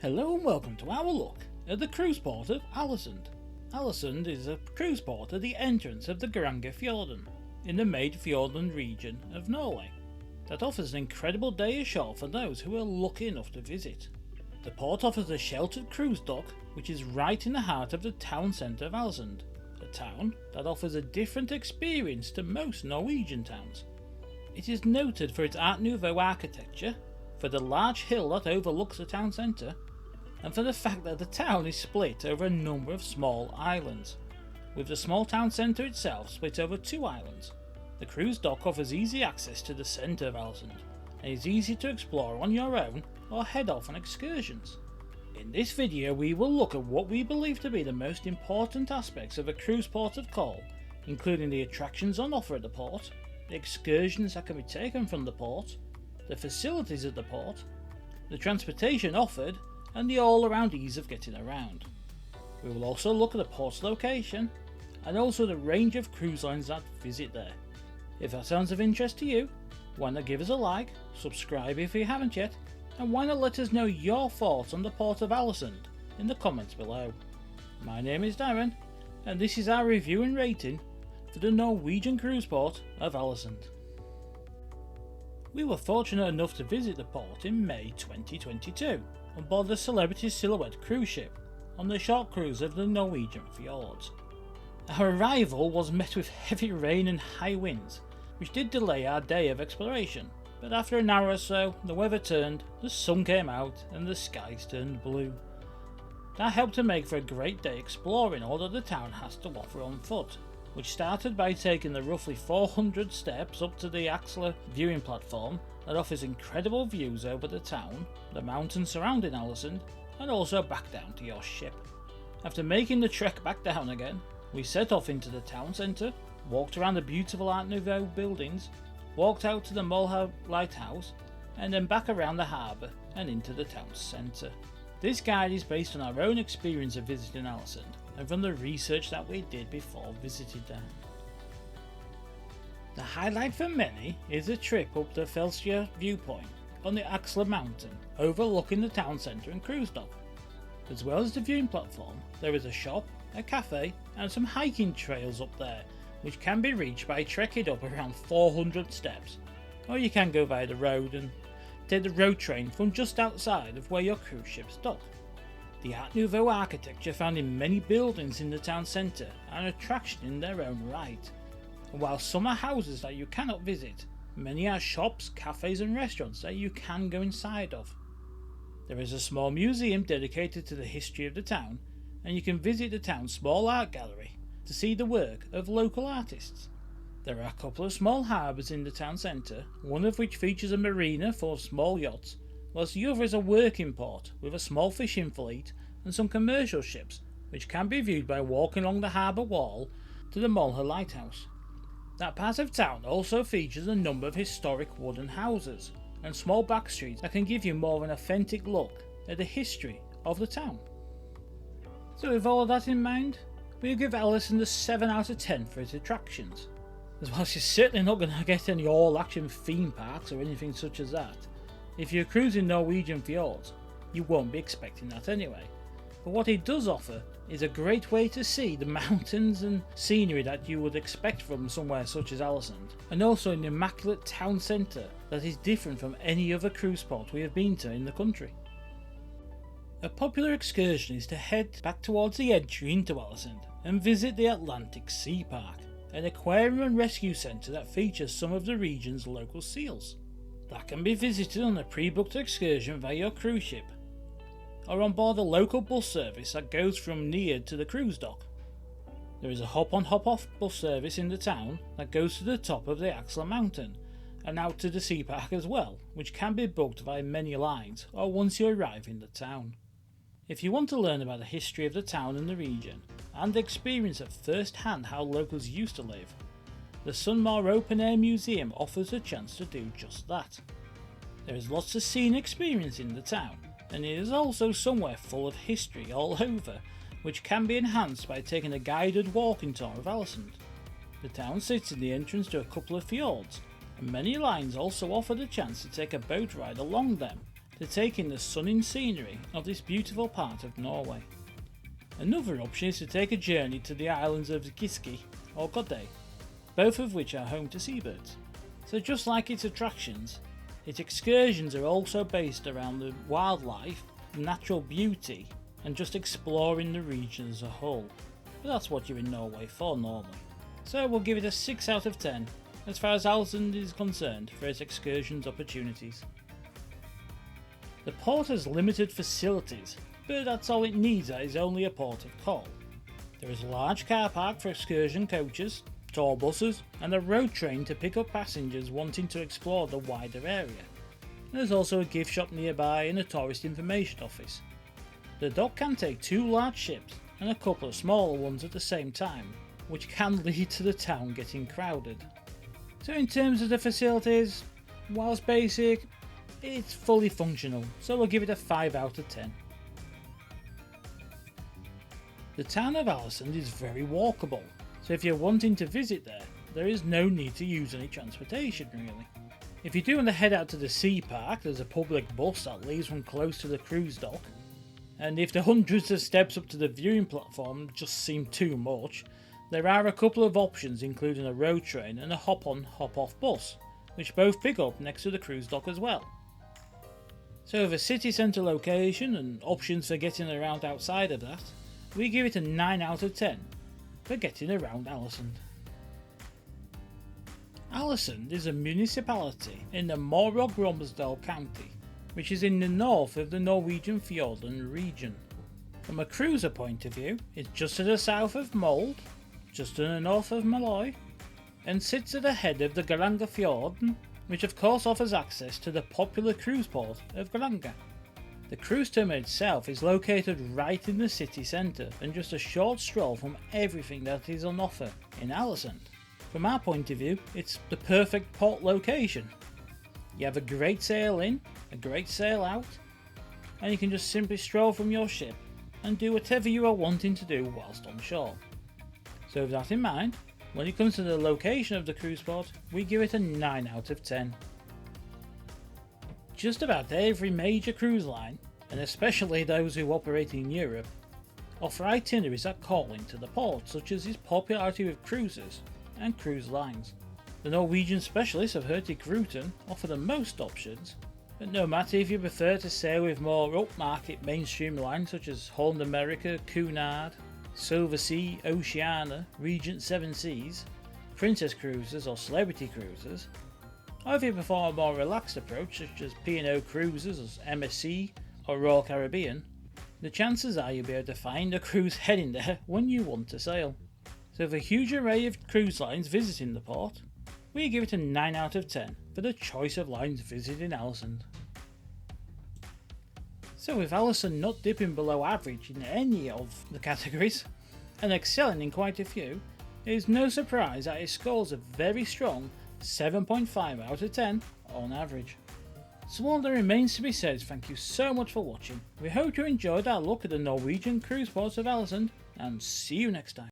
Hello and welcome to our look at the cruise port of Ålesund. Ålesund is a cruise port at the entrance of the Geirangerfjorden in the Maidfjorden region of Norway that offers an incredible day ashore for those who are lucky enough to visit. The port offers a sheltered cruise dock which is right in the heart of the town centre of Ålesund, a town that offers a different experience to most Norwegian towns. It is noted for its Art Nouveau architecture, for the large hill that overlooks the town centre, and for the fact that the town is split over a number of small islands, with the small town centre itself split over 2 islands. The cruise dock offers easy access to the centre of Ålesund, and is easy to explore on your own or head off on excursions. In this video we will look at what we believe to be the most important aspects of a cruise port of call, including the attractions on offer at the port, the excursions that can be taken from the port, the facilities at the port, the transportation offered, and the all-around ease of getting around. We will also look at the port's location and also the range of cruise lines that visit there. If that sounds of interest to you, why not give us a like, subscribe if you haven't yet, and why not let us know your thoughts on the port of Ålesund in the comments below. My name is Darren, and this is our review and rating for the Norwegian cruise port of Ålesund. We were fortunate enough to visit the port in May 2022 on board the Celebrity Silhouette cruise ship on the short cruise of the Norwegian fjords. Our arrival was met with heavy rain and high winds, which did delay our day of exploration, but after an hour or so the weather turned, the sun came out and the skies turned blue. That helped to make for a great day exploring all that the town has to offer on foot, which started by taking the roughly 400 steps up to the Axla viewing platform that offers incredible views over the town, the mountains surrounding Ålesund, and also back down to your ship. After making the trek back down again, we set off into the town centre, walked around the beautiful Art Nouveau buildings, walked out to the Molha lighthouse, and then back around the harbour and into the town centre. This guide is based on our own experience of visiting Ålesund and from the research that we did before visiting there. The highlight for many is a trip up the Fellskjer viewpoint on the Axla mountain overlooking the town centre and cruise dock. As well as the viewing platform, there is a shop, a cafe and some hiking trails up there which can be reached by trekking up around 400 steps, or you can go via the road and take the road train from just outside of where your cruise ships dock. The Art Nouveau architecture found in many buildings in the town centre are an attraction in their own right, and while some are houses that you cannot visit, many are shops, cafes and restaurants that you can go inside of. There is a small museum dedicated to the history of the town, and you can visit the town's small art gallery to see the work of local artists. There are a couple of small harbours in the town centre, one of which features a marina full of small yachts, whilst the other is a working port with a small fishing fleet and some commercial ships, which can be viewed by walking along the harbour wall to the Molha lighthouse. That part of town also features a number of historic wooden houses and small back streets that can give you more of an authentic look at the history of the town. So with all of that in mind, we'll give Ålesund a 7 out of 10 for its attractions. As well, she's certainly not going to get any all-action theme parks or anything such as that. If you're cruising Norwegian fjords, you won't be expecting that anyway. But what it does offer is a great way to see the mountains and scenery that you would expect from somewhere such as Ålesund, and also an immaculate town centre that is different from any other cruise port we have been to in the country. A popular excursion is to head back towards the entry into Ålesund and visit the Atlantic Sea Park, an aquarium and rescue centre that features some of the region's local seals. That can be visited on a pre-booked excursion via your cruise ship, or on board a local bus service that goes from Nied to the cruise dock. There is a hop-on hop-off bus service in the town that goes to the top of the Axla mountain and out to the sea park as well, which can be booked via many lines or once you arrive in the town. If you want to learn about the history of the town and the region, and experience at first hand how locals used to live, the Sunmar Open Air Museum offers a chance to do just that. There is lots to see and experience in the town, and it is also somewhere full of history all over, which can be enhanced by taking a guided walking tour of Ålesund. The town sits in the entrance to a couple of fjords, and many lines also offer the chance to take a boat ride along them to take in the stunning scenery of this beautiful part of Norway. Another option is to take a journey to the islands of Giske or Godøy, both of which are home to seabirds. So just like its attractions, its excursions are also based around the wildlife, natural beauty, and just exploring the region as a whole. But that's what you're in Norway for normally. So we'll give it a 6 out of 10 as far as Ålesund is concerned for its excursions opportunities. The port has limited facilities, but that's all it needs. That is only a port of call. There is a large car park for excursion coaches, tour buses, and a road train to pick up passengers wanting to explore the wider area. There's also a gift shop nearby and a tourist information office. The dock can take 2 large ships and a couple of smaller ones at the same time, which can lead to the town getting crowded. So in terms of the facilities, whilst basic, it's fully functional, so we'll give it a 5 out of 10. The town of Ålesund is very walkable, so if you're wanting to visit there is no need to use any transportation really. If you do want to head out to the sea park, there's a public bus that leaves from close to the cruise dock, and if the hundreds of steps up to the viewing platform just seem too much, there are a couple of options including a road train and a hop-on hop-off bus, which both pick up next to the cruise dock as well. So with a city centre location and options for getting around outside of that, we give it a 9 out of 10 for getting around Ålesund. Ålesund is a municipality in the Møre og Romsdal county, which is in the north of the Norwegian Fjordland region. From a cruiser point of view, it's just to the south of Molde, just to the north of Maløy, and sits at the head of the Geirangerfjorden, which of course offers access to the popular cruise port of Geiranger. The cruise terminal itself is located right in the city centre and just a short stroll from everything that is on offer in Ålesund. From our point of view, it's the perfect port location. You have a great sail in, a great sail out, and you can just simply stroll from your ship and do whatever you are wanting to do whilst on shore. So with that in mind, when it comes to the location of the cruise port, we give it a 9 out of 10. Just about every major cruise line, and especially those who operate in Europe, offer itineraries that call into the port, such as its popularity with cruisers and cruise lines. The Norwegian specialists of Hurtig Ruten offer the most options, but no matter if you prefer to sail with more upmarket mainstream lines such as Holland America, Cunard, Silversea, Oceania, Regent Seven Seas, Princess Cruises or Celebrity Cruises, or if you prefer a more relaxed approach such as P&O Cruises or MSC or Royal Caribbean, the chances are you'll be able to find a cruise heading there when you want to sail. So with a huge array of cruise lines visiting the port, we give it a 9 out of 10 for the choice of lines visiting Ålesund. So with Ålesund not dipping below average in any of the categories, and excelling in quite a few, it is no surprise that it scores a very strong 7.5 out of 10 on average. So all that remains to be said is thank you so much for watching. We hope you enjoyed our look at the Norwegian cruise ports of Ålesund, and see you next time.